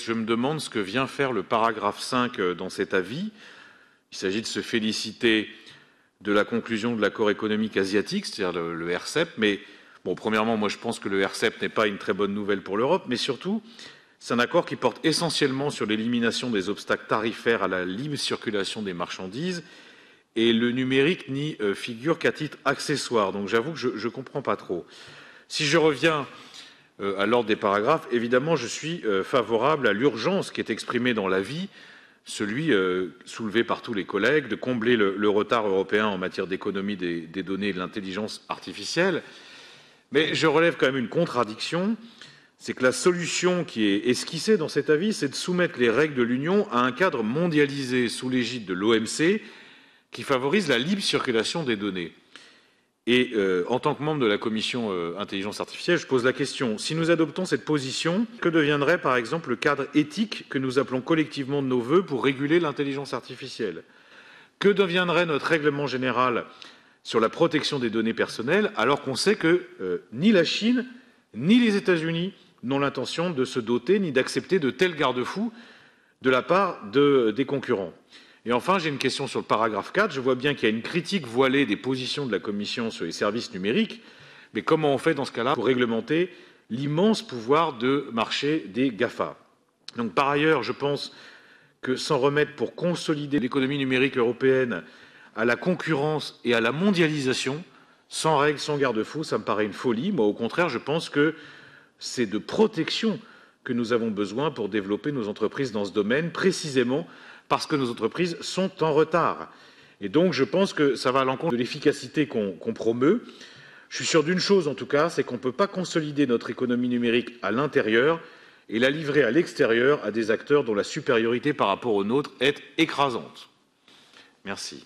je me demande ce que vient faire le paragraphe 5 dans cet avis. Il s'agit de se féliciter de la conclusion de l'accord économique asiatique, c'est-à-dire le RCEP. Mais bon, premièrement, moi je pense que le RCEP n'est pas une très bonne nouvelle pour l'Europe, mais surtout, c'est un accord qui porte essentiellement sur l'élimination des obstacles tarifaires à la libre circulation des marchandises, et le numérique n'y figure qu'à titre accessoire. Donc j'avoue que je ne comprends pas trop. Si je reviens à l'ordre des paragraphes, évidemment, je suis favorable à l'urgence qui est exprimée dans l'avis, celui soulevé par tous les collègues, de combler le retard européen en matière d'économie des données et de l'intelligence artificielle. Mais je relève quand même une contradiction, c'est que la solution qui est esquissée dans cet avis, c'est de soumettre les règles de l'Union à un cadre mondialisé sous l'égide de l'OMC qui favorise la libre circulation des données. Et en tant que membre de la commission intelligence artificielle, je pose la question, si nous adoptons cette position, que deviendrait par exemple le cadre éthique que nous appelons collectivement de nos vœux pour réguler l'intelligence artificielle? Que deviendrait notre règlement général sur la protection des données personnelles, alors qu'on sait que ni la Chine ni les États-Unis n'ont l'intention de se doter ni d'accepter de tels garde-fous de la part des concurrents? Et enfin, j'ai une question sur le paragraphe 4. Je vois bien qu'il y a une critique voilée des positions de la Commission sur les services numériques, mais comment on fait dans ce cas-là pour réglementer l'immense pouvoir de marché des GAFA? Donc, par ailleurs, je pense que s'en remettre pour consolider l'économie numérique européenne à la concurrence et à la mondialisation, sans règles, sans garde-fous, ça me paraît une folie. Moi, au contraire, je pense que c'est de protection que nous avons besoin pour développer nos entreprises dans ce domaine, précisément parce que nos entreprises sont en retard. Et donc, je pense que ça va à l'encontre de l'efficacité qu'on promeut. Je suis sûr d'une chose, en tout cas, c'est qu'on ne peut pas consolider notre économie numérique à l'intérieur et la livrer à l'extérieur à des acteurs dont la supériorité par rapport aux nôtres est écrasante. Merci.